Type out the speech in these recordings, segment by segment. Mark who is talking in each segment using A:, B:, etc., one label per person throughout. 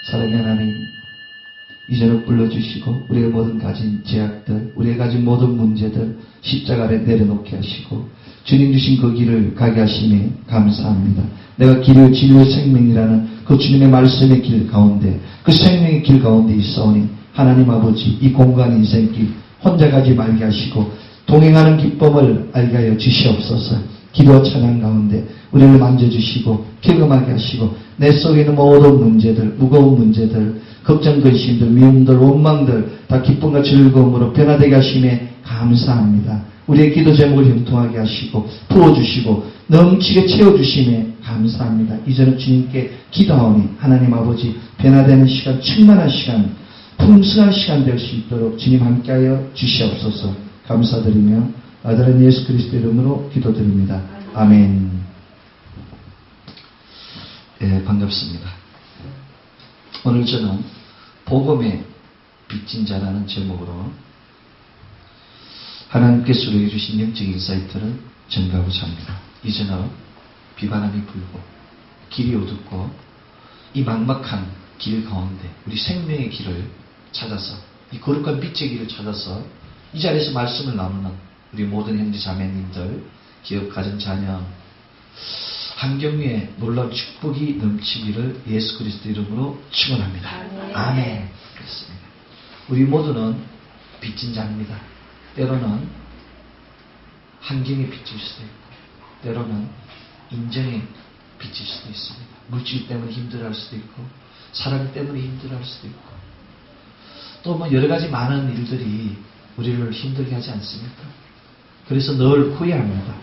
A: 사랑의 하나님, 이제는 불러주시고 우리의 모든 가진 제약들, 우리의 가진 모든 문제들 십자가 아래 내려놓게 하시고 주님 주신 그 길을 가게 하심에 감사합니다. 내가 길이요 진리요 생명이라는 그 주님의 말씀의 길 가운데, 그 생명의 길 가운데 있사오니 하나님 아버지, 이 공간 인생길 혼자 가지 말게 하시고 동행하는 기쁨을 알게 하여 주시옵소서. 기도와 찬양 가운데 우리를 만져주시고 경험하게 하시고 내 속에 있는 모든 문제들, 무거운 문제들, 걱정, 근심들, 미움들, 원망들 다 기쁨과 즐거움으로 변화되게 하심에 감사합니다. 우리의 기도 제목을 형통하게 하시고 부어주시고 넘치게 채워주심에 감사합니다. 이제는 주님께 기도하오니 하나님 아버지, 변화되는 시간, 충만한 시간, 풍성한 시간 될 수 있도록 주님 함께하여 주시옵소서. 감사드리며 아들은 예수 그리스도 이름으로 기도드립니다. 아멘. 네, 반갑습니다. 오늘 저는 복음의 빚진 자라는 제목으로 하나님께서 우리에게 주신 영적 인사이트를 전가하고자 합니다. 이제는 비바람이 불고 길이 어둡고 이 막막한 길 가운데 우리 생명의 길을 찾아서, 이 거룩한 빛의 길을 찾아서 이 자리에서 말씀을 나누는 우리 모든 형제 자매님들, 기업, 가정, 자녀, 환경 위에 놀라운 축복이 넘치기를 예수 그리스도 이름으로 축원합니다. 아멘. 그렇습니다. 우리 모두는 빚진 자입니다. 때로는 환경에 빚질 수도 있고, 때로는 인정에 빚질 수도 있습니다. 물질 때문에 힘들어할 수도 있고, 사랑 때문에 힘들어할 수도 있고, 또 뭐 여러 가지 많은 일들이 우리를 힘들게 하지 않습니까? 그래서 늘 후회합니다.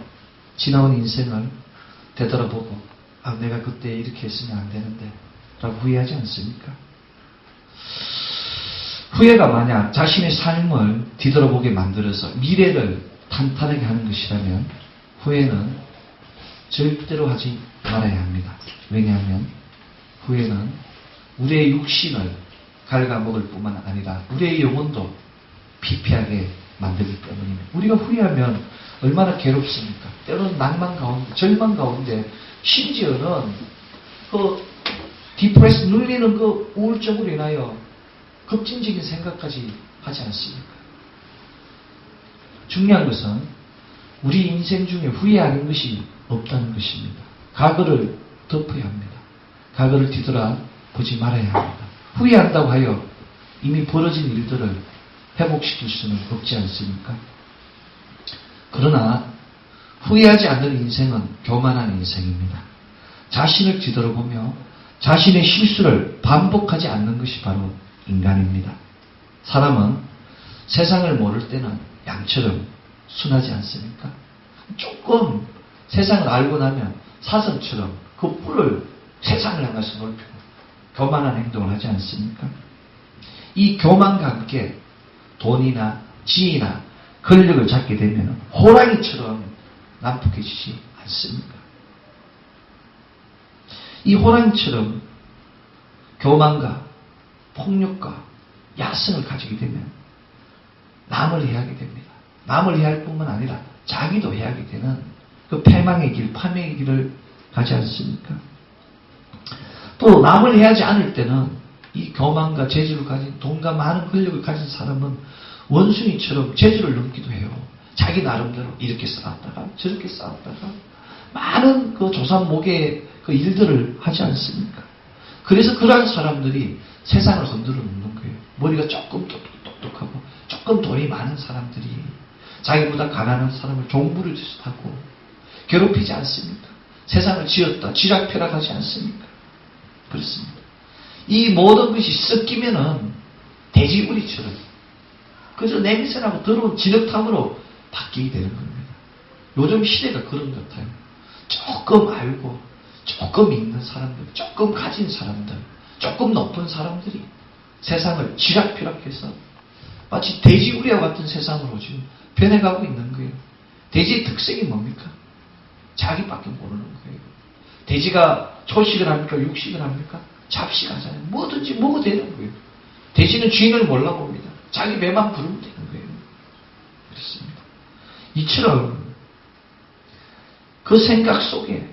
A: 지나온 인생을 되돌아보고, 아, 내가 그때 이렇게 했으면 안 되는데 라고 후회하지 않습니까? 후회가 만약 자신의 삶을 뒤돌아보게 만들어서 미래를 탄탄하게 하는 것이라면 후회는 절대로 하지 말아야 합니다. 왜냐하면 후회는 우리의 육신을 갉아먹을 뿐만 아니라 우리의 영혼도 피폐하게 만들기 때문입니다. 우리가 후회하면 얼마나 괴롭습니까? 때로는 낭만 가운데, 절망 가운데, 심지어는 그 디프레스, 눌리는 그 우울증으로 인하여 급진적인 생각까지 하지 않습니까? 중요한 것은 우리 인생 중에 후회하는 것이 없다는 것입니다. 과거를 덮어야 합니다. 과거를 뒤돌아보지 말아야 합니다. 후회한다고 하여 이미 벌어진 일들을 회복시킬 수는 없지 않습니까? 그러나 후회하지 않는 인생은 교만한 인생입니다. 자신을 뒤돌아보며 자신의 실수를 반복하지 않는 것이 바로 인간입니다. 사람은 세상을 모를 때는 양처럼 순하지 않습니까? 조금 세상을 알고 나면 사슴처럼 그 뿔을 세상을 향해서 넓히고 교만한 행동을 하지 않습니까? 이 교만과 함께 돈이나 지위나 권력을 잡게 되면 호랑이처럼 난폭해지지 않습니까? 이 호랑이처럼 교만과 폭력과 야성을 가지게 되면 남을 해하게 됩니다. 남을 해할 뿐만 아니라 자기도 해하게 되는 그 패망의 길, 파멸의 길을 가지 않습니까? 또 남을 해하지 않을 때는 이 교만과 재주를 가진, 돈과 많은 권력을 가진 사람은 원숭이처럼 재주를 넘기도 해요. 자기 나름대로 이렇게 싸웠다가 저렇게 싸웠다가 많은 그 조상목의 그 일들을 하지 않습니까? 그래서 그러한 사람들이 세상을 흔들어 놓는 거예요. 머리가 조금 똑똑하고 조금 돈이 많은 사람들이 자기보다 가난한 사람을 종부르듯이 하고 괴롭히지 않습니까? 세상을 지었다, 쥐락펴락하지 않습니까? 그렇습니다. 이 모든 것이 섞이면은 돼지우리처럼 그저 냄새나고 더러운 진흙탕으로 바뀌게 되는 겁니다. 요즘 시대가 그런 것 같아요. 조금 알고 조금 있는 사람들, 조금 가진 사람들, 조금 높은 사람들이 세상을 쥐락펴락해서 마치 돼지우리와 같은 세상으로 지금 변해가고 있는 거예요. 돼지의 특색이 뭡니까? 자기밖에 모르는 거예요. 돼지가 초식을 합니까? 육식을 합니까? 잡식하잖아요. 뭐든지 먹어도 되는 거예요. 돼지는 주인을 몰라봅니다. 자기 배만 부르면 되는 거예요. 그렇습니다. 이처럼 그 생각 속에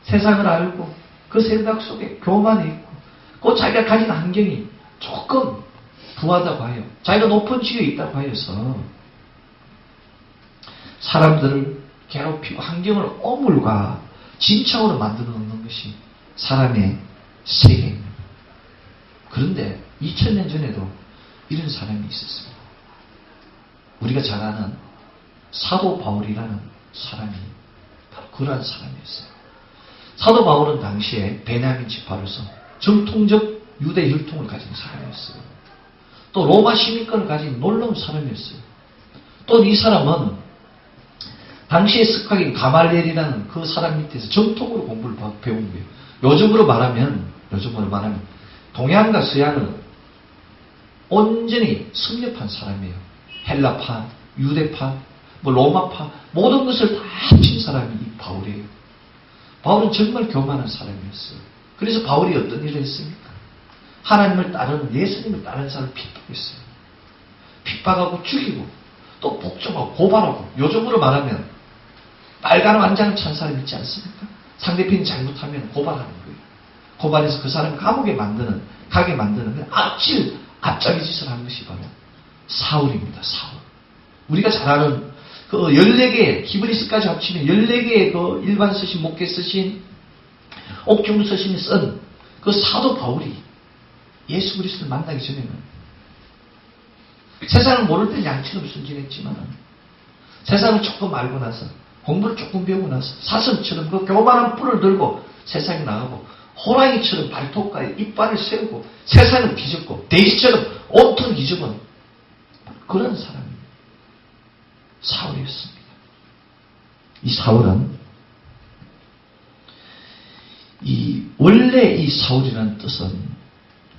A: 세상을 알고 그 생각 속에 교만이 있고 그 자기가 가진 환경이 조금 부하다고 하여, 자기가 높은 지위에 있다고 하여서 사람들을 괴롭히고 환경을 오물과 진창으로 만들어 놓는 것이 사람의 세계입니다. 그런데 2000년 전에도 이런 사람이 있었습니다. 우리가 잘 아는 사도 바울이라는 사람이 바로 그러한 사람이었어요. 사도 바울은 당시에 베냐민 지파로서 정통적 유대 혈통을 가진 사람이었어요. 또 로마 시민권을 가진 놀라운 사람이었어요. 또 이 사람은 당시의 석학인 가말리엘이라는 그 사람 밑에서 정통으로 공부를 배운 거예요. 요즘으로 말하면 동양과 서양을 온전히 섭렵한 사람이에요. 헬라파, 유대파, 로마파, 모든 것을 다 합친 사람이 이 바울이에요. 바울은 정말 교만한 사람이었어요. 그래서 바울이 어떤 일을 했습니까? 하나님을 따르는, 예수님을 따르는 사람을 핍박했어요. 핍박하고 죽이고, 또 복종하고 고발하고, 요즘으로 말하면 빨간 완장을 찬 사람 있지 않습니까? 상대편이 잘못하면 고발하는 거예요. 고발해서 그 사람을 가게 만드는 앞자기 짓을 한 것이 바로 사울입니다. 사울. 우리가 잘 아는 그 14개의, 히브리서까지 합치면 14개의 그 일반 서신, 목계 서신, 옥중 서신이 쓴 그 사도 바울이 예수 그리스도를 만나기 전에는 세상을 모를 때 양처럼 순진했지만 세상을 조금 알고 나서, 공부를 조금 배우고 나서 사슴처럼 그 교만한 뿔을 들고 세상에 나가고 호랑이처럼 발톱가에 이빨을 세우고 세상을 뒤집고 돼지처럼 온통 뒤집은 그런 사람입니다. 사울이었습니다. 이 사울은 원래 이 사울이라는 뜻은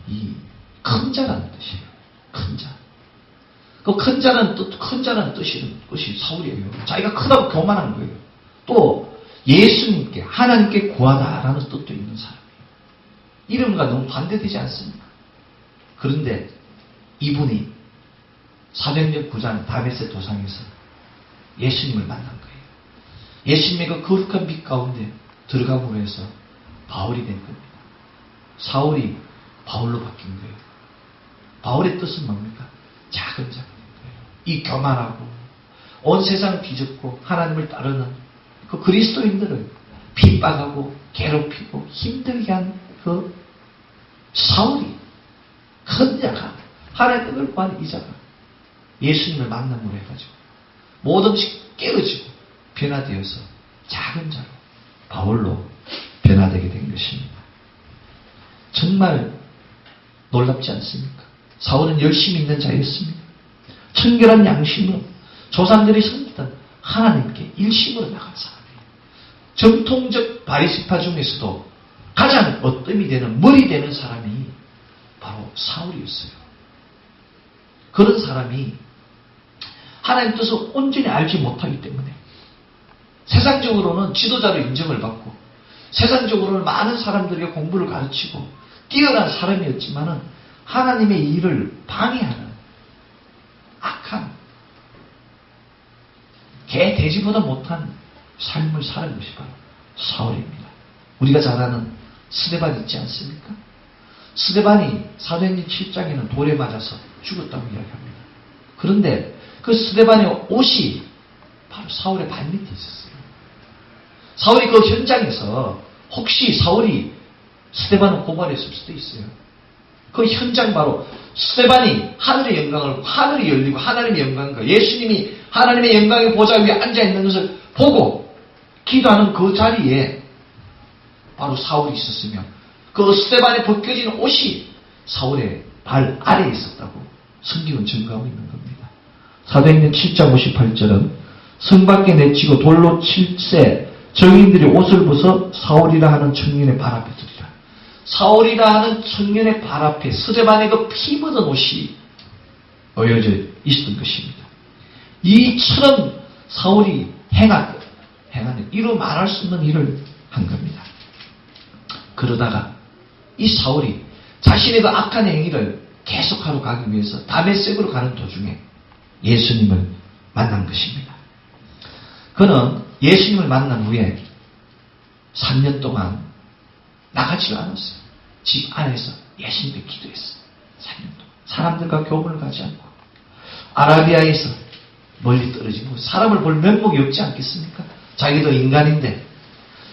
A: 이 큰 자라는 뜻이에요. 큰 자. 그 큰 자라는 뜻이 사울이에요. 자기가 크다고 교만한 거예요. 또 예수님께, 하나님께 구하다라는 뜻도 있는 사람이에요. 이름과 너무 반대되지 않습니까? 그런데 이분이 사도행전 9장 다메섹 도상에서 예수님을 만난 거예요. 예수님의 그 거룩한 빛 가운데 들어감으로 해서 바울이 된 겁니다. 사울이 바울로 바뀐 거예요. 바울의 뜻은 뭡니까? 작은 자가 된 거예요. 이 교만하고 온 세상을 뒤집고 하나님을 따르는 그 그리스도인들을 핍박하고 괴롭히고 힘들게 한 그 사울이, 큰 자가, 하나님의 뜻을 구한 이 자가 예수님을 만남으로 해가지고 모든 것이 깨어지고 변화되어서 작은 자로 바울로 변화되게 된 것입니다. 정말 놀랍지 않습니까? 사울은 열심히 있는 자였습니다. 청결한 양심으로 조상들이 섬기던 하나님께 일심으로 나간 사람이에요. 정통적 바리새파 중에서도 가장 어뜸이 되는, 머리 되는 사람이 바로 사울이었어요. 그런 사람이 하나님 뜻을 온전히 알지 못하기 때문에 세상적으로는 지도자로 인정을 받고 세상적으로는 많은 사람들에게 공부를 가르치고 뛰어난 사람이었지만은 하나님의 일을 방해하는 악한, 개 돼지보다 못한 삶을 사는 것이 바로 사울입니다. 우리가 잘 아는 스데반 있지 않습니까? 스데반이 사도행전 7장에는 돌에 맞아서 죽었다고 이야기합니다. 그런데 그 스데반의 옷이 바로 사울의 발밑에 있었어요. 사울이 그 현장에서 혹시 사울이 스데반을 고발했을 수도 있어요. 그 현장 바로 스데반이 하늘의 영광을, 하늘이 열리고 하나님의 영광과 예수님이 하나님의 영광의 보좌 위에 앉아있는 것을 보고 기도하는 그 자리에 바로 사울이 있었으며 그 스데반에 벗겨진 옷이 사울의 발 아래에 있었다고 성경은 증거하고 있는 겁니다. 사도행전 7장 58절은 성 밖에 내치고 돌로 칠세 정인들이 옷을 벗어 사울이라 하는 청년의 발 앞에 두리라. 사울이라 하는 청년의 발 앞에 스데반의 그 피 묻은 옷이 놓여져 있었던 것입니다. 이처럼 사울이 행하는 이루 말할 수 없는 일을 한 겁니다. 그러다가 이 사울이 자신의 그 악한 행위를 계속하러 가기 위해서 다메섹으로 가는 도중에 예수님을 만난 것입니다. 그는 예수님을 만난 후에 3년 동안 나가지를 않았어요. 집 안에서 예수님께 기도했어요. 3년 동안. 사람들과 교분을 가지 않고 아라비아에서 멀리 떨어지고 사람을 볼 면목이 없지 않겠습니까? 자기도 인간인데.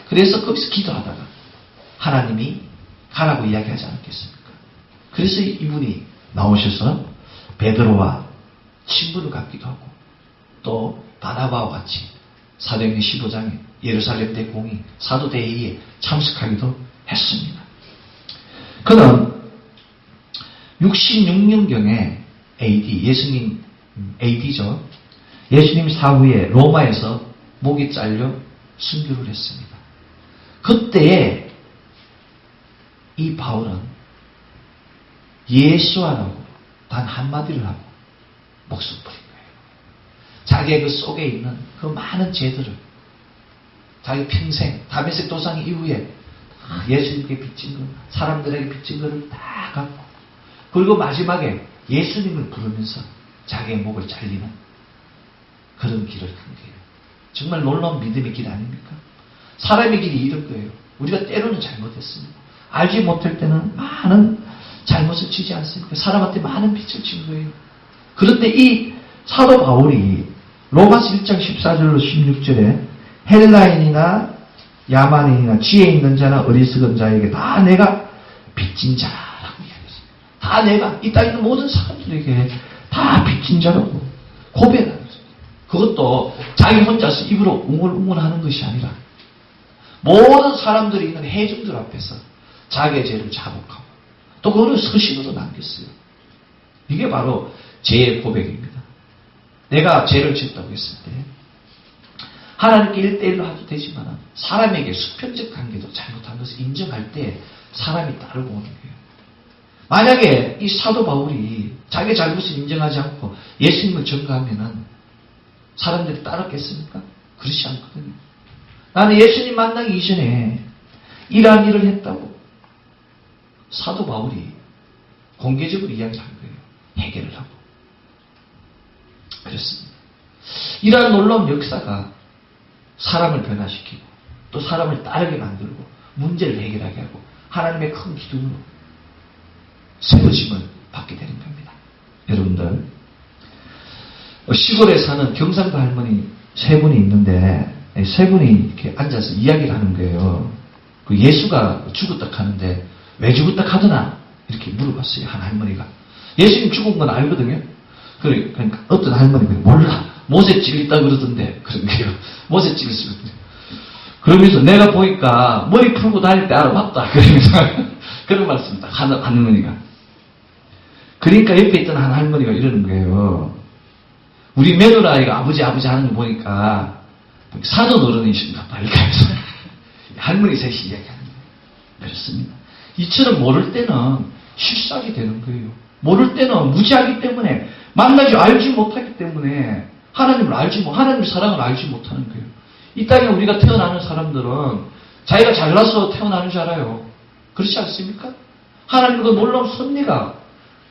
A: 그래서 거기서 기도하다가 하나님이 가라고 이야기하지 않겠습니까? 그래서 이분이 나오셔서 베드로와 친분을 갖기도 하고 또 바나바와 같이 사도행전 15장에 예루살렘 대공의 사도대회에 참석하기도 했습니다. 그는 66년경에 AD, 예수님 AD죠. 예수님 사후에 로마에서 목이 잘려 순교를 했습니다. 그때에 이 바울은 예수하라고 단 한마디를 하고 목숨을 버린 거예요. 자기의 그 속에 있는 그 많은 죄들을 자기 평생 다메섹 도상 이후에 예수님께 빚진 것, 사람들에게 빚진 것을 다 갖고 그리고 마지막에 예수님을 부르면서 자기의 목을 잘리는 그런 길을 간 거예요. 정말 놀라운 믿음의 길 아닙니까? 사람의 길이 이런 거예요. 우리가 때로는 잘못했습니다. 알지 못할 때는 많은 잘못을 지지 않습니까? 사람한테 많은 빚을 진 거예요. 그런데 이 사도 바울이 로마서 1장 14절로 16절에 헬라인이나 야만인이나 지혜 있는 자나 어리석은 자에게 다 내가 빚진 자라고 이야기했습니다. 다 내가 이 땅에 있는 모든 사람들에게 다 빚진 자라고 고백하는 거죠. 그것도 자기 혼자서 입으로 웅얼웅얼하는 것이 아니라 모든 사람들이 있는 회중들 앞에서 자기의 죄를 자복하고 또 그거를 서신으로 남겼어요. 이게 바로 죄의 고백입니다. 내가 죄를 짓다고 했을 때 하나님께 1대1로 하도 되지만 사람에게 수평적 관계도 잘못한 것을 인정할 때 사람이 따르고 오는 거예요. 만약에 이 사도 바울이 자기의 잘못을 인정하지 않고 예수님을 전가하면은 사람들이 따랐겠습니까? 그렇지 않거든요. 나는 예수님 만나기 이전에 이러한 일을 했다고 사도 바울이 공개적으로 이야기한 거예요. 해결을 하고. 그렇습니다. 이러한 놀라운 역사가 사람을 변화시키고 또 사람을 따르게 만들고 문제를 해결하게 하고 하나님의 큰 기둥으로 세워짐을 받게 되는 겁니다. 여러분들 시골에 사는 경상도 할머니 3분이 있는데 3분이 이렇게 앉아서 이야기를 하는 거예요. 그 예수가 죽었다 하는데 왜 죽었다 하더나 이렇게 물어봤어요. 한 할머니가. 예수님 죽은 건 알거든요. 그러니까 어떤 할머니가 몰라. 못에 찔렸다 그러던데 그런 거예요. 못에 찔렸어요. 그러면서 내가 보니까 머리 풀고 다닐 때 알아봤다. 그러면서 그런 말씀 딱 하는 할머니가. 그러니까 옆에 있던 한 할머니가 이러는 거예요. 우리 며느라이가 아버지 하는 거 보니까 사돈 어른이신가 봐. 이렇게 하면서 할머니 셋이 이야기하는 거예요. 그렇습니다. 이처럼 모를 때는 실수하게 되는 거예요. 모를 때는 무지하기 때문에 알지 못하기 때문에 하나님의 사랑을 알지 못하는 거예요. 이 땅에 우리가 태어나는 사람들은 자기가 잘나서 태어나는 줄 알아요. 그렇지 않습니까? 하나님과 놀라운 섭리가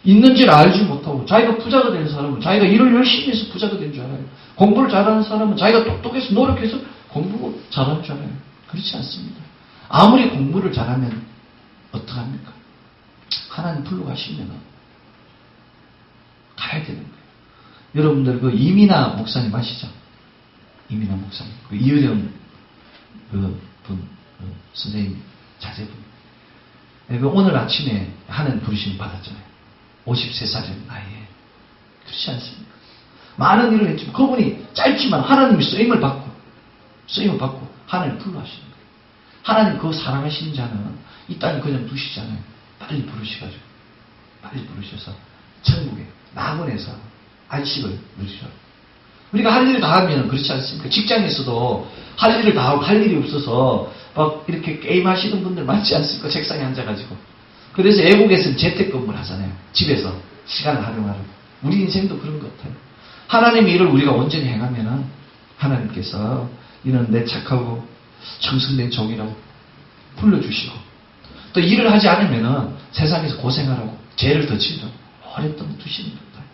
A: 있는지를 알지 못하고 자기가 부자가 된 사람은 자기가 일을 열심히 해서 부자가 된 줄 알아요. 공부를 잘하는 사람은 자기가 똑똑해서 노력해서 공부를 잘하는 줄 알아요. 그렇지 않습니다. 아무리 공부를 잘하면 어떡합니까? 하나님 불러가시면 가야 되는 거예요. 여러분들 그 이민아 목사님 아시죠? 이민아 목사님. 그 이효령 선생님 자제분. 그 오늘 아침에 하나님 부르심을 받았잖아요. 53살의 나이에. 그렇지 않습니까? 많은 일을 했지만 그분이 짧지만 하나님이 쓰임을 받고 하나님 불러하시는 거예요. 하나님 그 사랑하시는 자는 이 땅에 그냥 두시잖아요. 빨리 부르셔서 천국에 낙원에서 안식을 누리죠. 우리가 할 일을 다 하면 그렇지 않습니까? 직장에서도 할 일을 다 하고 할 일이 없어서 막 이렇게 게임하시는 분들 많지 않습니까? 책상에 앉아가지고. 그래서 외국에서는 재택근무를 하잖아요. 집에서 시간을 활용하려고. 우리 인생도 그런 것 같아요. 하나님의 일을 우리가 온전히 행하면 하나님께서 이런 내 착하고 정성된 종이라고 불러주시고 또 일을 하지 않으면 세상에서 고생하라고 죄를 더 지으라고 오랫동안 두시는 것 같아요.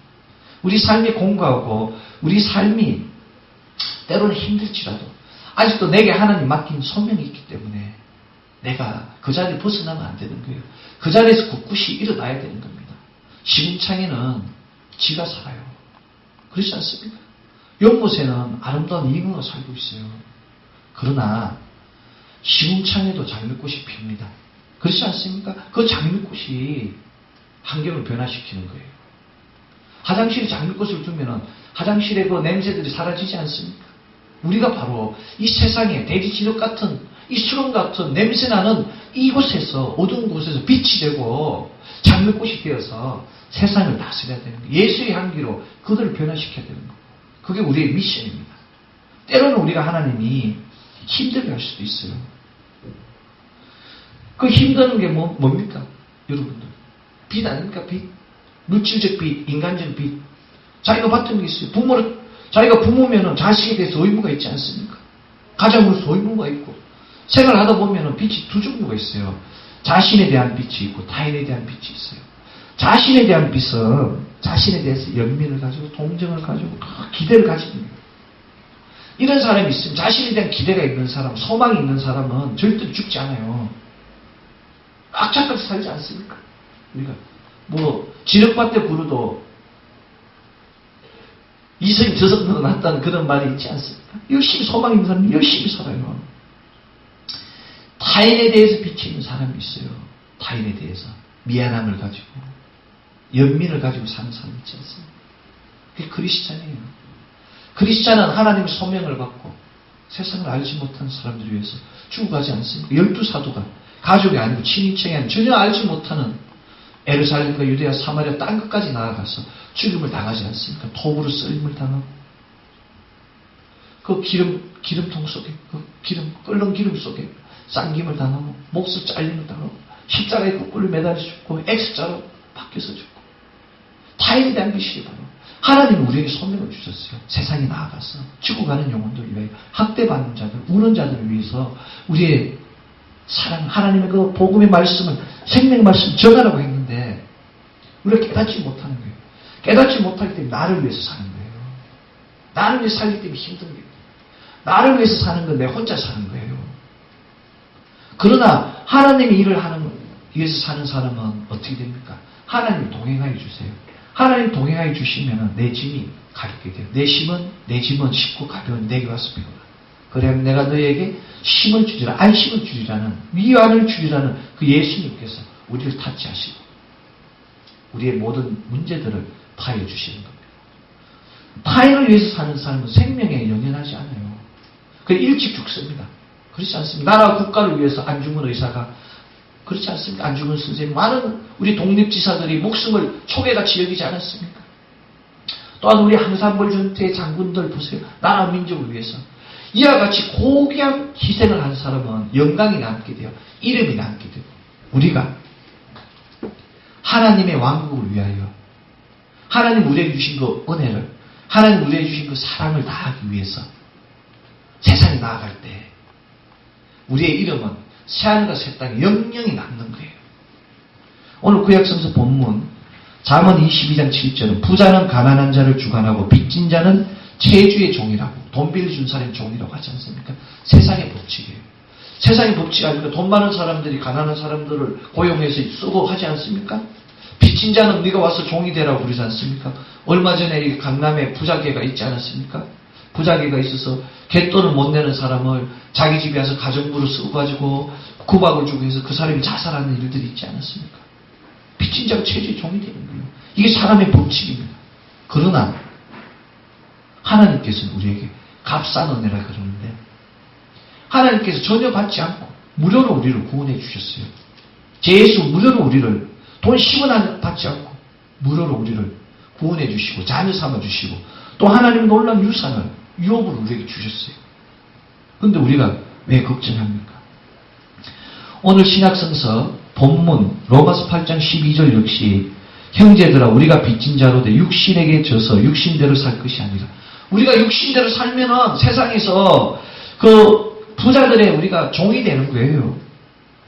A: 우리 삶이 공고하고 우리 삶이 때로는 힘들지라도 아직도 내게 하나님 맡긴 소명이 있기 때문에 내가 그 자리를 벗어나면 안 되는 거예요. 그 자리에서 굳굳이 일어나야 되는 겁니다. 시궁창에는 지가 살아요. 그렇지 않습니까? 연못에는 아름다운 잉어가 살고 있어요. 그러나 시궁창에도 장미꽃이 핍니다. 그렇지 않습니까? 그 장미꽃이 환경을 변화시키는 거예요. 화장실에 장미꽃을 두면은 화장실에 그 냄새들이 사라지지 않습니까? 우리가 바로 이 세상에 대지 지력 같은 이 수렁 같은 냄새나는 이곳에서 어두운 곳에서 빛이 되고 장미꽃이 되어서 세상을 다스려야 되는 거예요. 예수의 향기로 그들을 변화시켜야 되는 거예요. 그게 우리의 미션입니다. 때로는 우리가 하나님이 힘들게 할 수도 있어요. 그 힘드는 게 뭡니까? 여러분들. 빛 아닙니까? 빛. 물질적 빛, 인간적 빛. 자기가 받은 게 있어요. 자기가 부모면은 자식에 대해서 의무가 있지 않습니까? 가장으로서 의무가 있고. 생활하다 보면은 빛이 두 종류가 있어요. 자신에 대한 빛이 있고 타인에 대한 빛이 있어요. 자신에 대한 빛은 자신에 대해서 연민을 가지고 동정을 가지고 기대를 가지는 거예요. 이런 사람이 있으면 자신에 대한 기대가 있는 사람, 소망이 있는 사람은 절대로 죽지 않아요. 악착같이 살지 않습니까? 우리가 지력밭에 구르도 이성이 저성 넣어놨다는 그런 말이 있지 않습니까? 열심히 소망 있는 사람은 열심히 살아요. 타인에 대해서 빛이 있는 사람이 있어요. 타인에 대해서 미안함을 가지고 연민을 가지고 사는 사람이 있지 않습니까? 그게 크리스찬이에요. 크리스찬은 하나님의 소명을 받고 세상을 알지 못하는 사람들을 위해서 죽어가지 않습니까? 12사도가 가족이 아니고 친인척이 아니고 전혀 알지 못하는 에루살렘과 유대야 사마리아 딴 끝까지 나아가서 죽임을 당하지 않습니까? 톱으로 썰림을 당하고 그 기름통 속에 끓는 기름 속에 쌍김을 당하고 목수 잘림을 당하고 십자가에 거꾸로 매달려 죽고 X자로 바뀌어서 죽고 타인에 대한 빛이 바로 하나님은 우리에게 소명을 주셨어요. 세상에 나아가서 죽어가는 영혼들을 위해 학대받는 자들, 우는 자들을 위해서 우리의 사랑, 하나님의 그 복음의 말씀을 생명의 말씀을 전하라고 했는데 우리가 깨닫지 못하는 거예요. 깨닫지 못하기 때문에 나를 위해서 사는 거예요. 나를 위해서 살기 때문에 힘든 거예요. 나를 위해서 사는 건 내 혼자 사는 거예요. 그러나 하나님의 일을 하는 위해서 사는 사람은 어떻게 됩니까? 하나님이 동행하여 주세요. 하나님 동행하여 주시면 내 짐이 가볍게 돼요. 내 짐은 쉽고 가벼운 내게 와서 배우라. 그래야면 내가 너에게 힘을 주리라, 안심을 주리라는, 위안을 주리라는 그 예수님께서 우리를 타치하시고 우리의 모든 문제들을 파해 주시는 겁니다. 타인을 위해서 사는 사람은 생명에 연연하지 않아요. 그래서 일찍 죽습니다. 그렇지 않습니까? 나라 국가를 위해서 안중근 의사가 그렇지 않습니까? 안중근 선생님, 많은 우리 독립지사들이 목숨을 초계같이 여기지 않았습니까? 또한 우리 항산벌 전투의 장군들 보세요. 나라 민족을 위해서. 이와 같이 고귀한 희생을 한 사람은 영광이 남게 돼요. 이름이 남게 돼요. 우리가 하나님의 왕국을 위하여 하나님 우리에게 주신 그 은혜를, 하나님 우리에게 주신 그 사랑을 다하기 위해서 세상에 나아갈 때 우리의 이름은 새하늘과 새 땅에 영영이 남는 거예요. 오늘 구약성서 본문 잠언 22장 7절은 부자는 가난한 자를 주관하고 빚진 자는 체주의 종이라고, 돈 빌려준 사람의 종이라고 하지 않습니까? 세상의 법칙이에요. 세상의 법칙 아닙니까? 돈 많은 사람들이 가난한 사람들을 고용해서 쓰고 하지 않습니까? 빚진 자는 네가 와서 종이 되라고 그러지 않습니까? 얼마 전에 강남에 부자계가 있지 않았습니까? 부자계가 있어서 갯돈을 못 내는 사람을 자기 집에 와서 가정부로 쓰고가지고 구박을 주고 해서 그 사람이 자살하는 일들이 있지 않았습니까? 빚진 자가 체주의 종이 되는 거예요. 이게 사람의 법칙입니다. 그러나 하나님께서는 우리에게 값싼 은혜라 그러는데 하나님께서 전혀 받지 않고 무료로 우리를 구원해 주셨어요. 예수 무료로 우리를 돈 10원 받지 않고 무료로 우리를 구원해 주시고 자녀 삼아 주시고 또 하나님 놀라운 유산을 유업을 우리에게 주셨어요. 그런데 우리가 왜 걱정합니까? 오늘 신약성서 본문 로마서 8장 12절 역시 형제들아 우리가 빚진 자로 돼 육신에게 져서 육신대로 살 것이 아니라 우리가 육신대로 살면은 세상에서 그 부자들의 우리가 종이 되는 거예요.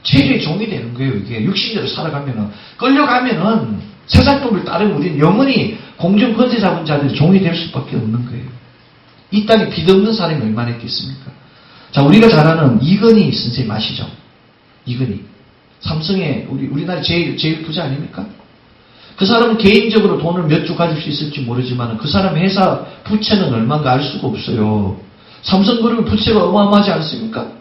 A: 체류의 종이 되는 거예요. 이게 육신대로 살아가면은 끌려가면은 세상 법을 따르면 우리는 영원히 공중 권세 잡은 자들이 종이 될 수밖에 없는 거예요. 이 땅에 빚 없는 사람이 얼마나 있겠습니까? 자, 우리가 잘 아는 이건희 선생님 아시죠? 이건희. 삼성의 우리나라 제일 부자 아닙니까? 그 사람은 개인적으로 돈을 몇 주 가질 수 있을지 모르지만 그 사람 회사 부채는 얼마인가 알 수가 없어요. 삼성그룹의 부채가 어마어마하지 않습니까?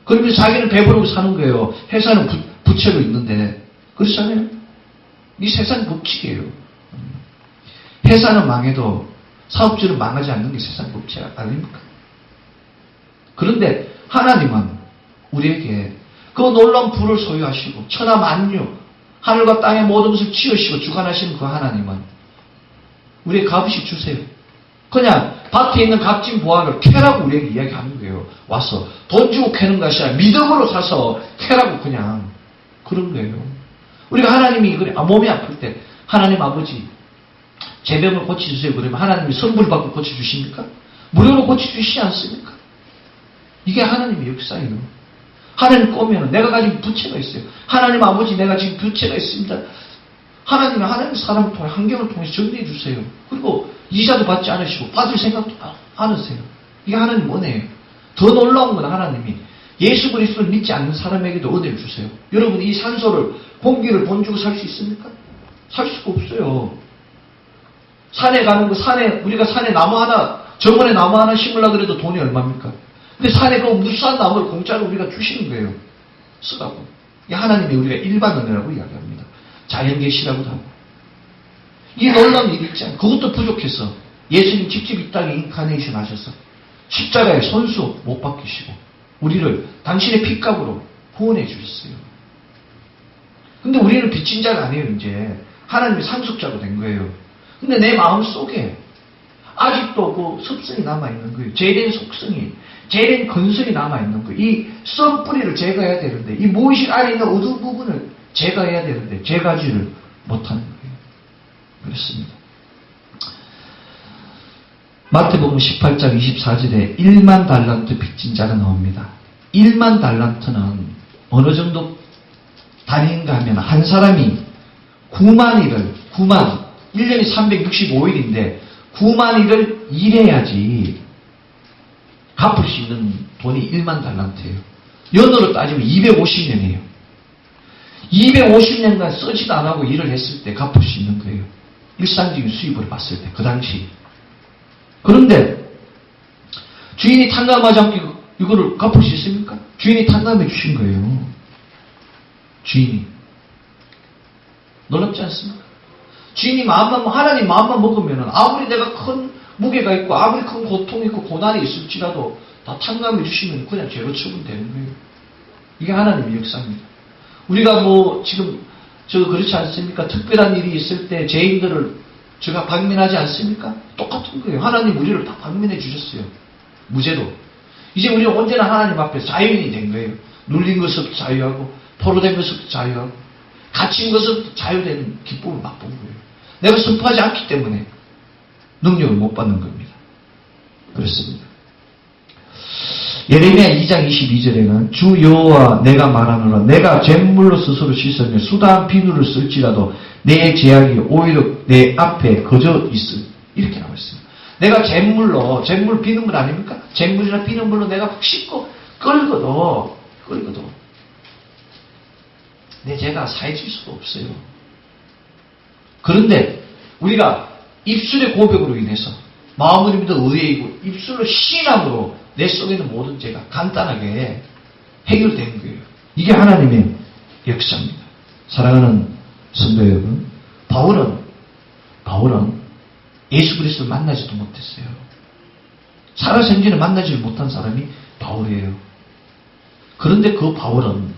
A: 그러면서 자기는 배부르고 사는 거예요. 회사는 부채로 있는데. 그렇잖아요? 이 세상 법칙이에요. 회사는 망해도 사업주는 망하지 않는 게 세상 법칙 아닙니까? 그런데 하나님은 우리에게 그 놀라운 부를 소유하시고 천하 만유, 하늘과 땅의 모든 것을 지으시고 주관하시는 그 하나님은 우리에게 값없이 주세요. 그냥 밭에 있는 값진 보화를 캐라고 우리에게 이야기하는 거예요. 와서 돈 주고 캐는 것이 아니라 믿음으로 사서 캐라고 그냥 그런 거예요. 우리가 하나님이 몸이 아플 때 하나님 아버지 제 병을 고쳐주세요. 그러면 하나님이 선물 받고 고쳐주십니까? 무료로 고쳐주시지 않습니까? 이게 하나님의 역사예요. 하나님 꼬면 내가 가진 부채가 있어요. 하나님 아버지 내가 지금 부채가 있습니다. 하나님 사람을 통해 환경을 통해서 정리해 주세요. 그리고 이자도 받지 않으시고 받을 생각도 않으세요. 이게 하나님 은혜예요. 더 놀라운 건 하나님이 예수 그리스도를 믿지 않는 사람에게도 은혜를 주세요. 여러분 이 산소를 공기를 돈 주고 살 수 있습니까? 살 수가 없어요. 산에 가는 거 우리가 산에 나무 하나 저번에 나무 하나 심으려고 그래도 돈이 얼마입니까? 근데 산에 그 무수한 나무를 공짜로 우리가 주시는 거예요. 쓰라고. 이게 하나님이 우리가 일반 은혜라고 이야기합니다. 자연계시라고도 하고. 이 놀라운 일이 있잖아요. 그것도 부족해서 예수님 직접 이 땅에 인카네이션 하셔서 십자가에 손수 못 박히시고 우리를 당신의 핏값으로 후원해 주셨어요. 근데 우리는 빚진 자가 아니에요. 이제 하나님의 상속자가 된 거예요. 근데 내 마음 속에 아직도 그 습성이 남아있는 거예요. 죄된 속성이, 죄된 근성이 남아있는 거예요. 이 썬뿌리를 제거해야 되는데, 이 무의식 안에 있는 어두운 부분을 제거해야 되는데, 제거하지를 못하는 거예요. 그렇습니다. 마태복음 18장 24절에 1만 달란트 빚진 자가 나옵니다. 1만 달란트는 어느 정도 단위인가 하면 한 사람이 1년이 365일인데 9만 일을 일해야지 갚을 수 있는 돈이 1만 달란트예요. 연으로 따지면 250년이에요. 250년간 쓰지도 안 하고 일을 했을 때 갚을 수 있는 거예요. 일상적인 수입을 봤을 때, 그 당시. 그런데 주인이 탕감하지 않고 이거를 갚을 수 있습니까? 주인이 탕감해 주신 거예요. 주인이. 놀랍지 않습니까? 주인이 하나님 마음만 먹으면 아무리 내가 큰 무게가 있고 아무리 큰 고통이 있고 고난이 있을지라도 다 탕감해 주시면 그냥 죄로 처분되는 거예요. 이게 하나님의 역사입니다. 우리가 지금 그렇지 않습니까? 특별한 일이 있을 때 죄인들을 제가 방면하지 않습니까? 똑같은 거예요. 하나님 우리를 다 방면해 주셨어요. 무죄로. 이제 우리는 언제나 하나님 앞에 자유인이 된 거예요. 눌린 것으로부터 자유하고 포로된 것으로부터 자유하고 갇힌 것으로부터 자유된 기쁨을 맛본 거예요. 내가 선포하지 않기 때문에 능력을 못 받는 겁니다. 그렇습니다. 예레미야 2장 22절에는 주 여호와 내가 말하노라 내가 잿물로 스스로 씻으며 수다한 비누를 쓸지라도 내 제약이 오히려 내 앞에 거저 있을 이렇게 나와 있습니다. 내가 잿물 비눗물 아닙니까? 잿물이나 비눗물로 내가 씻고 끓거도 내 죄가 사해질 수가 없어요. 그런데 우리가 입술의 고백으로 인해서 마음으로 믿어 의회이고 입술로 신앙으로 내 속에 있는 모든 죄가 간단하게 해결되는 거예요. 이게 하나님의 역사입니다. 사랑하는 성도 여러분, 바울은 예수 그리스도를 만나지도 못했어요. 살아생전에 만나지를 못한 사람이 바울이에요. 그런데 그 바울은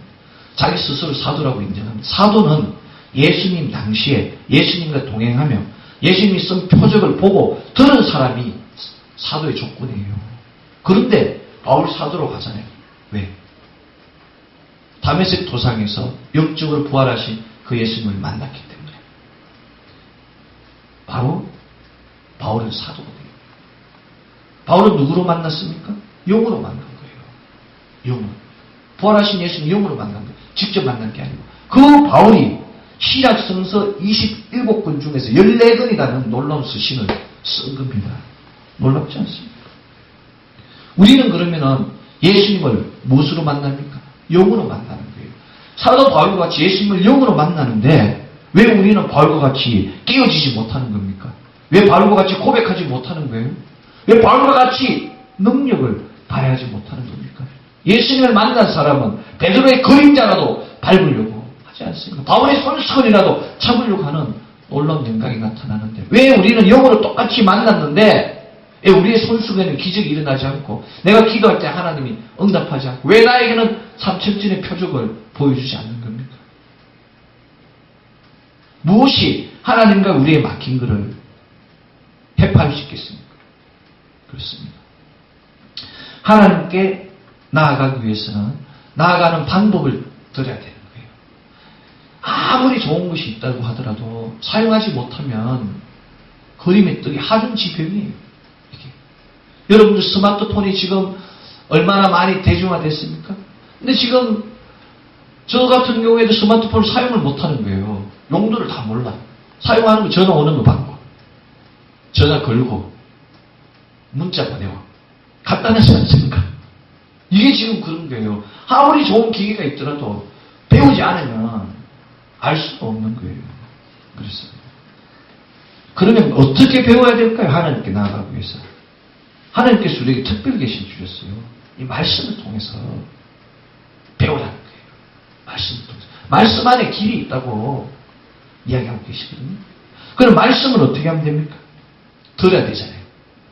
A: 자기 스스로 사도라고 인정합니다. 사도는 예수님 당시에 예수님과 동행하며 예수님이 쓴 표적을 보고 들은 사람이 사도의 조건이에요. 그런데 바울 사도로 가잖아요. 왜? 다메섹 도상에서 영적으로 부활하신 그 예수님을 만났기 때문에. 바로 바울은 사도가 돼요. 바울은 누구로 만났습니까? 영으로 만난 거예요. 영으로. 부활하신 예수님 영으로 만난 거예요. 직접 만난 게 아니고. 그 바울이 신약 성서 27권 중에서 14권이라는 놀라운 서신을 쓴 겁니다. 놀랍지 않습니까? 우리는 그러면은 예수님을 무엇으로 만납니까? 영으로 만나는 거예요. 사도 바울과 같이 예수님을 영으로 만나는데 왜 우리는 바울과 같이 깨어지지 못하는 겁니까? 왜 바울과 같이 고백하지 못하는 거예요? 왜 바울과 같이 능력을 발휘하지 못하는 겁니까? 예수님을 만난 사람은 베드로의 그림자라도 밟으려고 하지 않습니까? 바울의 손수건이라도 잡으려고 하는 놀라운 영광이 나타나는데 왜 우리는 영으로 똑같이 만났는데 왜 우리의 손수건에는 기적이 일어나지 않고 내가 기도할 때 하나님이 응답하지 않고 왜 나에게는 삼천전의 표적을 보여주지 않는 겁니까? 무엇이 하나님과 우리에 막힌 것을 해파할 수 있겠습니까? 그렇습니다. 하나님께 나아가기 위해서는 나아가는 방법을 들어야 되는 거예요. 아무리 좋은 것이 있다고 하더라도 사용하지 못하면 그림의 떡이 하등 지병이에요. 여러분들 스마트폰이 지금 얼마나 많이 대중화됐습니까? 근데 지금 저 같은 경우에도 스마트폰을 사용을 못하는 거예요. 용도를 다 몰라. 사용하는 거 전화 오는 거 받고 전화 걸고 문자 보내고 간단하지 않습니까? 이게 지금 그런 거예요. 아무리 좋은 기계가 있더라도 배우지 않으면 알 수가 없는 거예요. 그렇습니다. 그러면 어떻게 배워야 될까요? 하나님께 나아가기 위해서. 하나님께서 우리에게 특별 계시를 주셨어요. 이 말씀을 통해서 배우라는 거예요. 말씀을 통해서. 말씀 안에 길이 있다고 이야기하고 계시거든요. 그럼 말씀을 어떻게 하면 됩니까? 들어야 되잖아요.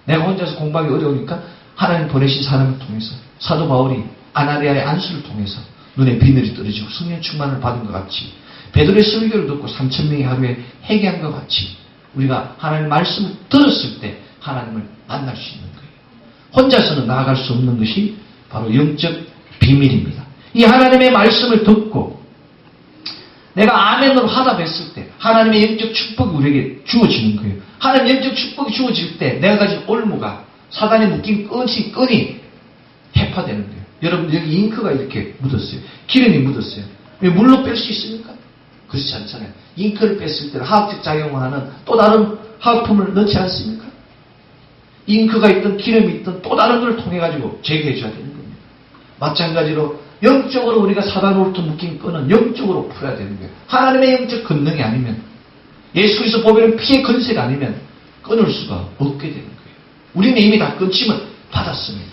A: 내가 혼자서 공부하기 어려우니까 하나님 보내신 사람을 통해서 사도 바울이 아나니아의 안수를 통해서 눈에 비늘이 떨어지고 성령 충만을 받은 것 같이 베드로의 설교를 듣고 3,000명이 하루에 회개한 것 같이 우리가 하나님의 말씀을 들었을 때 하나님을 만날 수 있는 거예요. 혼자서는 나아갈 수 없는 것이 바로 영적 비밀입니다. 이 하나님의 말씀을 듣고 내가 아멘으로 화답했을 때 하나님의 영적 축복이 우리에게 주어지는 거예요. 하나님의 영적 축복이 주어질 때 내가 가진 올무가 사단에 묶인 끈이 해파되는 거예요. 여러분 여기 잉크가 이렇게 묻었어요. 기름이 묻었어요. 왜 물로 뺄 수 있습니까? 그렇지 않잖아요. 잉크를 뺐을 때는 화학적 작용을 하는 또 다른 화학품을 넣지 않습니까? 잉크가 있든 기름이 있든 또 다른 걸 통해 가지고 제거해 줘야 되는 겁니다. 마찬가지로 영적으로 우리가 사단으로부터 묶인 끈은 영적으로 풀어야 되는 거예요. 하나님의 영적 권능이 아니면 예수 그리스도 보배는 피의 건세가 아니면 끊을 수가 없게 되는 거예요. 우리는 이미 다 끊침을 받았습니다.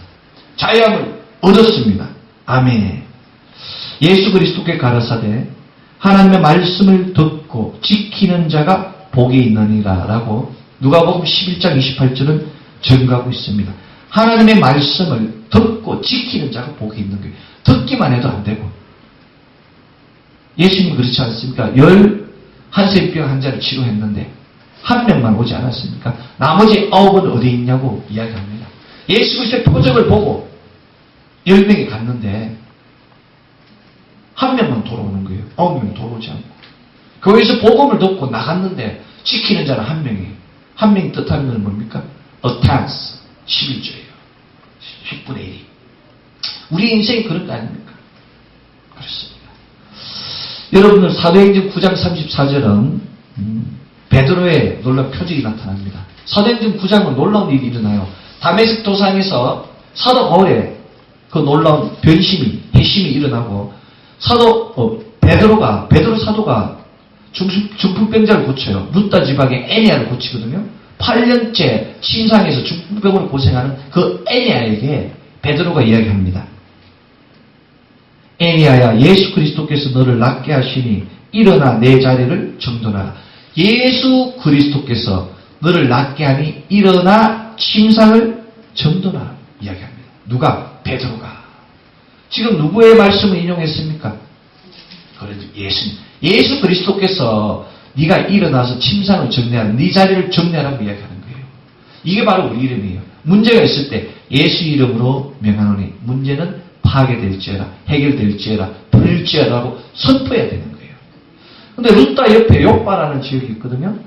A: 자유함을 얻었습니다. 아멘. 예수 그리스도께 가라사대 하나님의 말씀을 듣고 지키는 자가 복이 있느니라 라고 누가복음 11장 28절은 증거하고 있습니다. 하나님의 말씀을 듣고 지키는 자가 복이 있는 거예요. 듣기만 해도 안 되고 예수님 그렇지 않습니까? 11세병 환자를 치료했는데 한 명만 오지 않았습니까? 나머지 9은 어디 있냐고 이야기합니다. 예수 그리스도의 표적을 보고 10명이 갔는데 한 명만 돌아오는 거예요. 9명 돌아오지 않고. 교회에서 복음을 듣고 나갔는데 지키는 자는 한 명이에요. 한 명이 뜻하는 건 뭡니까? attends 11조예요. 10분의 1이. 우리 인생이 그런 거 아닙니까? 그렇습니다. 여러분들 사도행전 9장 34절은 베드로의 놀라운 표적이 나타납니다. 사도행전 9장은 놀라운 일이 일어나요. 다메섹 도상에서 사도 바울의 그 놀라운 변심이 회심이 일어나고 베드로 사도가 중풍병자를 고쳐요. 루따 지방의 애니아를 고치거든요. 8년째 침상에서 중풍병으로 고생하는 그 애니아에게 베드로가 이야기합니다. 애니아야, 예수 그리스도께서 너를 낫게 하시니 일어나 내 자리를 정돈하라. 예수 그리스도께서 너를 낫게 하니 일어나 침상을 정돈하라 이야기합니다. 누가? 베드로가. 지금 누구의 말씀을 인용했습니까? 그래도 예수 그리스도께서 네가 일어나서 침상을 정리하라, 네 자리를 정리하라고 이야기하는 거예요. 이게 바로 우리 이름이에요. 문제가 있을 때 예수 이름으로 명하노니 문제는 파괴될지어다, 해결될지어다, 풀릴지어다라고 선포해야 되는 거예요. 근데 루따 옆에 욥바라는 지역이 있거든요.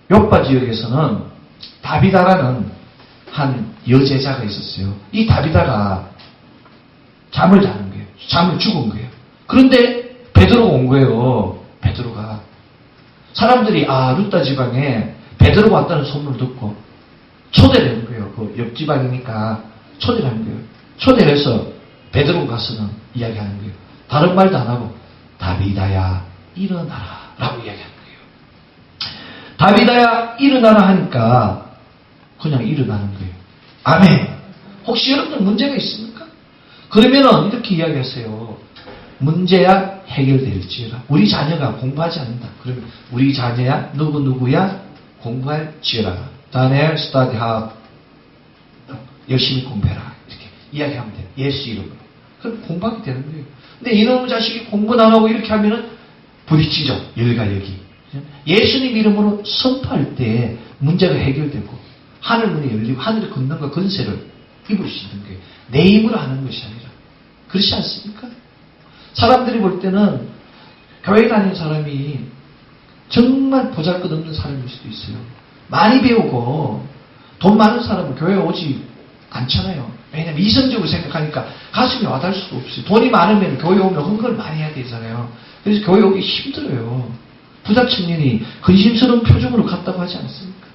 A: 욥바 지역에서는 다비다라는 한 여제자가 있었어요. 이 다비다가 잠을 자는 거예요. 잠을 죽은 거예요. 그런데 베드로가 온 거예요. 베드로가. 사람들이 루따 지방에 베드로가 왔다는 소문을 듣고 초대를 하는 거예요. 그 옆 지방이니까 초대를 하는 거예요. 초대를 해서 베드로가 가서는 이야기하는 거예요. 다른 말도 안 하고 다비다야 일어나라 라고 이야기하는 거예요. 다비다야 일어나라 하니까 그냥 일어나는 거예요. 아멘. 혹시 여러분들 문제가 있습니까? 그러면은 이렇게 이야기하세요. 문제야 해결될지어라. 우리 자녀가 공부하지 않는다. 그러면 우리 자녀야 누구야 공부할지어라. 다니엘 스타디 하 열심히 공부해라. 이렇게 이야기하면 돼요. 예수 이름으로. 그럼 공부하게 되는 거예요. 근데 이놈의 자식이 공부는 안 하고 이렇게 하면은 부딪히죠. 열과 열이. 예수님 이름으로 선포할 때 문제가 해결되고 하늘 문이 열리고 하늘의 권능과 권세를 입을 수 있는 거예요. 내 힘으로 하는 것이 아니라. 그렇지 않습니까? 사람들이 볼 때는 교회 다니는 사람이 정말 보잘것없는 사람일 수도 있어요. 많이 배우고 돈 많은 사람은 교회에 오지 않잖아요. 왜냐면 이성적으로 생각하니까 가슴이 와닿을 수가 없어요. 돈이 많으면 교회 오면 헌금을 많이 해야 되잖아요. 그래서 교회 오기 힘들어요. 부자 청년이 근심스러운 표정으로 갔다고 하지 않습니까?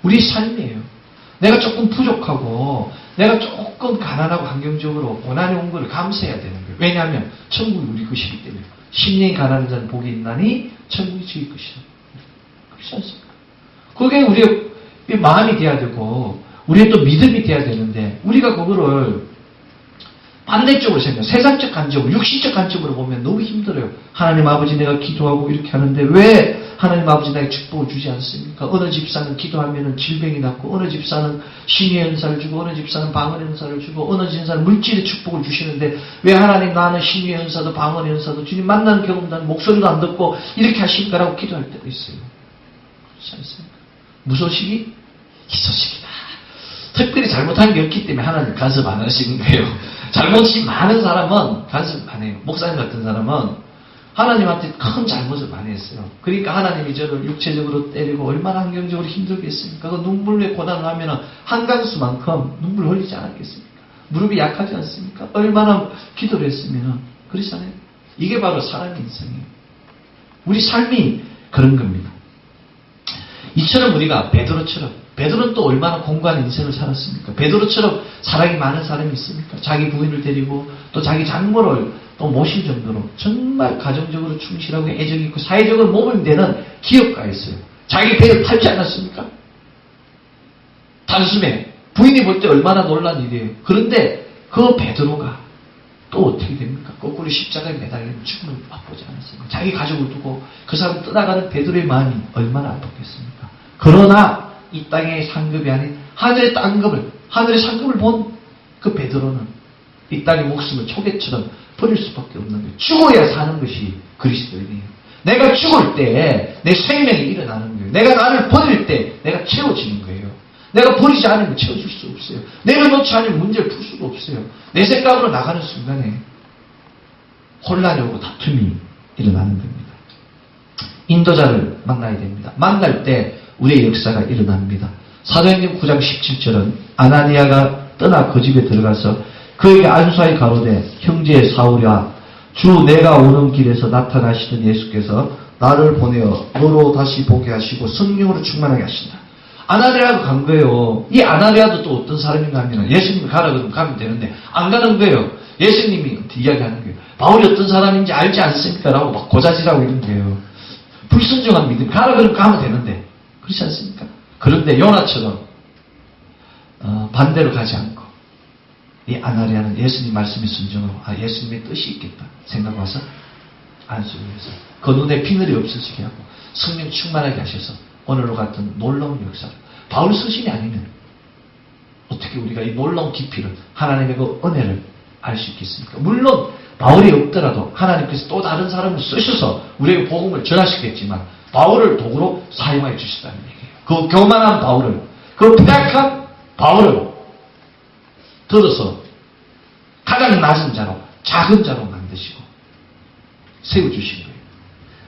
A: 우리 삶이에요. 내가 조금 부족하고 내가 조금 가난하고 환경적으로 고난에 온 것을 감사해야 되는 거예요. 왜냐하면 천국이 우리 것이기 때문에. 심령이 가난한 자는 복이 있나니 천국이 주의 것이다. 그렇지 않습니까? 그게 우리의 마음이 돼야 되고 우리의 또 믿음이 돼야 되는데 우리가 그거를 반대쪽으로 생각해요. 세상적 관점으로, 육신적 관점으로 보면 너무 힘들어요. 하나님 아버지 내가 기도하고 이렇게 하는데 왜 하나님 아버지 나에게 축복을 주지 않습니까? 어느 집사는 기도하면 질병이 낫고 어느 집사는 신의 은사를 주고 어느 집사는 방언의 은사를 주고 어느 집사는 물질의 축복을 주시는데 왜 하나님 나는 신의 은사도 방언의 은사도 주님 만나는 경험도 안 목소리도 안 듣고 이렇게 하실까라고 기도할 때도 있어요. 그렇지 않습니까? 무소식이 희소식이다. 특별히 잘못한 게 없기 때문에 하나님 간섭 안 하시는 거예요. 잘못이 많은 사람은 간섭 안 해요. 목사님 같은 사람은 하나님한테 큰 잘못을 많이 했어요. 그러니까 하나님이 저를 육체적으로 때리고 얼마나 환경적으로 힘들겠습니까? 그 눈물에 고난을 하면 한강수만큼 눈물 흘리지 않았겠습니까? 무릎이 약하지 않습니까? 얼마나 기도를 했으면 그렇잖아요. 이게 바로 사람의 인생이에요. 우리 삶이 그런 겁니다. 이처럼 우리가 베드로는 또 얼마나 공고한 인생을 살았습니까? 베드로처럼 사랑이 많은 사람이 있습니까? 자기 부인을 데리고 또 자기 장모를 또 모실 정도로 정말 가정적으로 충실하고 애정이 있고 사회적으로 모범되는 기업가였어요. 자기 배를 팔지 않았습니까? 단숨에 부인이 볼 때 얼마나 놀란 일이에요. 그런데 그 베드로가 또 어떻게 됩니까? 거꾸로 십자가에 매달리면 죽음을 맛보지 않았습니까? 자기 가족을 두고 그 사람 떠나가는 베드로의 마음이 얼마나 아팠겠습니까? 그러나 이 땅의 상급이 아닌 하늘의 상급을 본 그 베드로는 이 땅의 목숨을 초계처럼 버릴 수밖에 없는 거예요. 죽어야 사는 것이 그리스도인이에요. 내가 죽을 때 내 생명이 일어나는 거예요. 내가 나를 버릴 때 내가 채워지는 거예요. 내가 버리지 않으면 채워줄 수 없어요. 내려놓지 않으면 문제를 풀 수가 없어요. 내 생각으로 나가는 순간에 혼란이 오고 다툼이 일어나는 겁니다. 인도자를 만나야 됩니다. 만날 때 우리의 역사가 일어납니다. 사도행전 9장 17절은 아나니아가 떠나 그 집에 들어가서 그에게 안수하여 가로되 형제 사울아 주 내가 오는 길에서 나타나시던 예수께서 나를 보내어 너로 다시 보게 하시고 성령으로 충만하게 하신다. 아나니아가 간 거예요. 이 아나니아도 또 어떤 사람인가 하면 예수님이 가라 그러면 가면 되는데 안 가는 거예요. 예수님이 이야기하는 거예요. 바울이 어떤 사람인지 알지 않습니까? 라고 막 고자질하고 이런 거예요. 불순종한 믿음. 가라 그러면 가면 되는데 그렇지 않습니까? 그런데 요나처럼 반대로 가지 않고 이 아나니아는 예수님 말씀에 순종하고 예수님의 뜻이 있겠다 생각해서 안수를 해서 그 눈에 비늘이 없어지게 하고 성령 충만하게 하셔서 오늘로 같은 놀라운 역사를 바울 서신이 아니면 어떻게 우리가 이 놀라운 깊이를 하나님의 그 은혜를 알 수 있겠습니까? 물론 바울이 없더라도 하나님께서 또 다른 사람을 쓰셔서 우리에게 복음을 전하시겠지만 바울을 도구로 사용하여 주셨다는 얘기예요. 그 교만한 바울을 그 폐악한 바울을 들어서 가장 낮은 자로 작은 자로 만드시고 세워주신 거예요.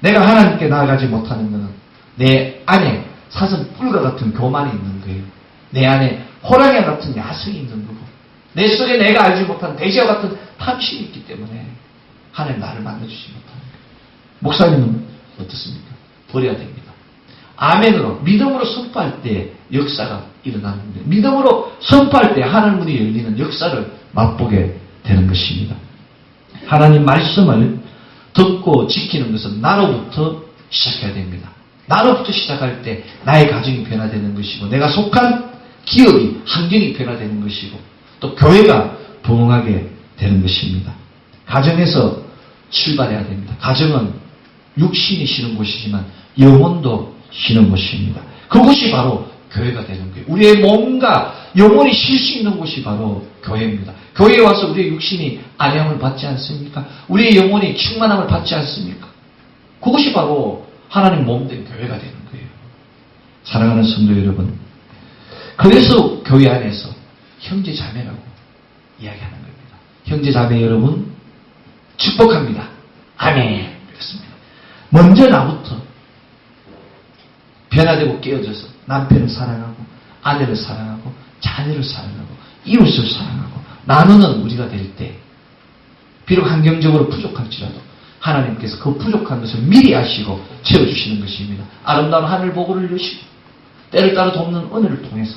A: 내가 하나님께 나아가지 못하는 것은 내 안에 사슴 뿔과 같은 교만이 있는 거예요. 내 안에 호랑이 같은 야성이 있는 거고 내 속에 내가 알지 못한 돼지와 같은 탐심이 있기 때문에 하나님 나를 만나주지 못하는 거예요. 목사님은 어떻습니까? 버려야 됩니다. 아멘으로 믿음으로 선포할 때 역사가 일어나는데 믿음으로 선포할 때 하늘 문이 열리는 역사를 맛보게 되는 것입니다. 하나님 말씀을 듣고 지키는 것은 나로부터 시작해야 됩니다. 나로부터 시작할 때 나의 가정이 변화되는 것이고 내가 속한 기업이, 환경이 변화되는 것이고 또 교회가 부흥하게 되는 것입니다. 가정에서 출발해야 됩니다. 가정은 육신이 쉬는 곳이지만 영혼도 쉬는 곳입니다. 그곳이 바로 교회가 되는 거예요. 우리의 몸과 영혼이 쉴 수 있는 곳이 바로 교회입니다. 교회에 와서 우리의 육신이 안녕을 받지 않습니까? 우리의 영혼이 충만함을 받지 않습니까? 그것이 바로 하나님 몸된 교회가 되는 거예요. 사랑하는 성도 여러분, 그래서 교회 안에서 형제 자매라고 이야기하는 겁니다. 형제 자매 여러분 축복합니다. 아멘. 그렇습니다. 먼저 나부터 변화되고 깨어져서 남편을 사랑하고 아내를 사랑하고 자녀를 사랑하고 이웃을 사랑하고 나누는 우리가 될 때 비록 환경적으로 부족할지라도 하나님께서 그 부족한 것을 미리 아시고 채워주시는 것입니다. 아름다운 하늘 보고를 여시고 때를 따라 돕는 은혜를 통해서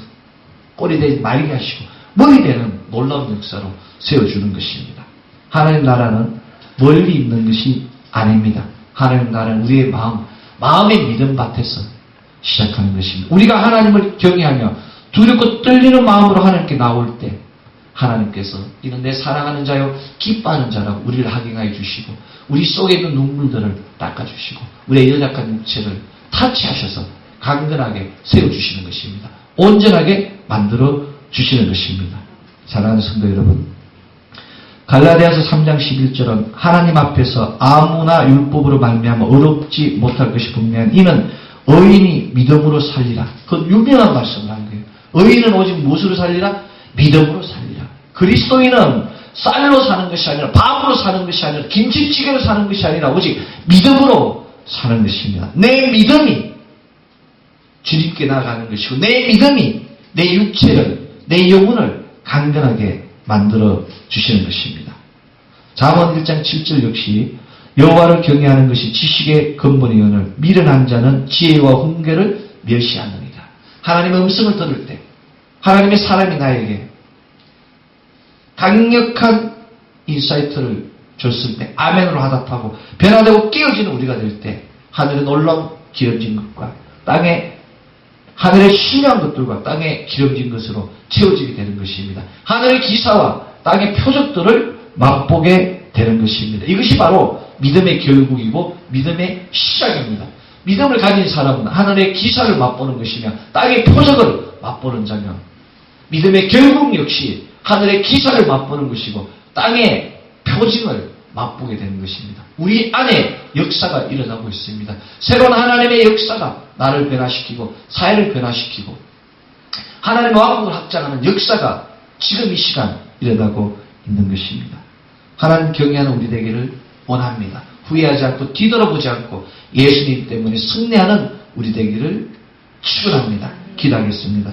A: 꼬리 되지 말게 하시고 머리 되는 놀라운 역사로 세워주는 것입니다. 하나님 나라는 멀리 있는 것이 아닙니다. 하나님 나라는 우리의 마음의 믿음 밭에서 시작하는 것입니다. 우리가 하나님을 경외하며 두렵고 떨리는 마음으로 하나님께 나올 때 하나님께서 이는 내 사랑하는 자요 기뻐하는 자라고 우리를 학용하여 주시고 우리 속에 있는 눈물들을 닦아주시고 우리의 연약한 육체를 타치하셔서 강건하게 세워주시는 것입니다. 온전하게 만들어 주시는 것입니다. 사랑하는 성도 여러분, 갈라디아서 3장 11절은 하나님 앞에서 아무나 율법으로 말미암아 어렵지 못할 것이 분명한 이는 의인이 믿음으로 살리라. 그 유명한 말씀을 한 거예요. 의인은 오직 무엇으로 살리라? 믿음으로 살리라. 그리스도인은 쌀로 사는 것이 아니라 밥으로 사는 것이 아니라 김치찌개로 사는 것이 아니라 오직 믿음으로 사는 것입니다. 내 믿음이 주님께 나아가는 것이고 내 믿음이 내 육체를 내 영혼을 강건하게 만들어 주시는 것입니다. 잠언 1장 7절 역시 여호와를 경외하는 것이 지식의 근본이오늘 미련한 자는 지혜와 훈계를 멸시하느니라. 하나님의 음성을 들을 때 하나님의 사람이 나에게 강력한 인사이트를 줬을 때 아멘으로 화답하고 변화되고 깨어지는 우리가 될 때 하늘의 놀라운 기름진 것과 땅에 하늘의 신비한 것들과 땅에 기름진 것으로 채워지게 되는 것입니다. 하늘의 기사와 땅의 표적들을 맛보게 되는 것입니다. 이것이 바로 믿음의 결국이고 믿음의 시작입니다. 믿음을 가진 사람은 하늘의 기사를 맛보는 것이며 땅의 표적을 맛보는 자며 믿음의 결국 역시 하늘의 기사를 맛보는 것이고 땅의 표징을 맛보게 되는 것입니다. 우리 안에 역사가 일어나고 있습니다. 새로운 하나님의 역사가 나를 변화시키고 사회를 변화시키고 하나님의 왕국을 확장하는 역사가 지금 이 시간 일어나고 있는 것입니다. 하나님 경외하는 우리 되기를 원합니다. 후회하지 않고 뒤돌아보지 않고 예수님 때문에 승리하는 우리 되기를 축원합니다. 기도하겠습니다.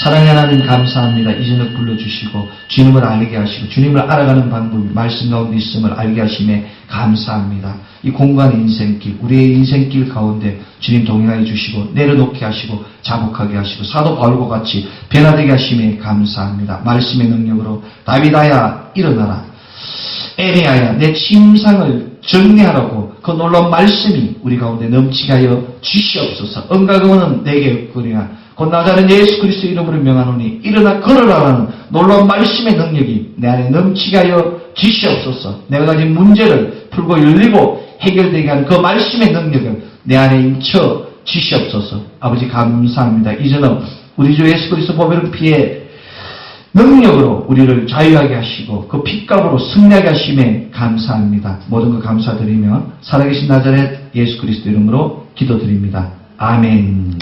A: 사랑의 하나님 감사합니다. 이 저녁 불러주시고 주님을 알게 하시고 주님을 알아가는 방법이 말씀 가운데 있음을 알게 하심에 감사합니다. 이 공간 인생길 우리의 인생길 가운데 주님 동행하여 주시고 내려놓게 하시고 자복하게 하시고 사도 바울과 같이 변화되게 하심에 감사합니다. 말씀의 능력으로 다윗아야 일어나라. 에레아야 내 침상을 정리하라고 그 놀라운 말씀이 우리 가운데 넘치게 하여 주시옵소서. 은가금은 내게 없거니와 곧 나자는 예수 그리스도 이름으로 명하노니 일어나 걸어라라는 놀라운 말씀의 능력이 내 안에 넘치게 하여 주시옵소서. 내가 가진 문제를 풀고 열리고 해결되게 하는 그 말씀의 능력을 내 안에 임쳐 주시옵소서. 아버지 감사합니다. 이제는 우리 주 예수 그리스도 보배로운 피의 능력으로 우리를 자유하게 하시고 그 핏값으로 승리하게 하심에 감사합니다. 모든 것 감사드리며 살아계신 나자렛 예수 그리스도 이름으로 기도드립니다. 아멘.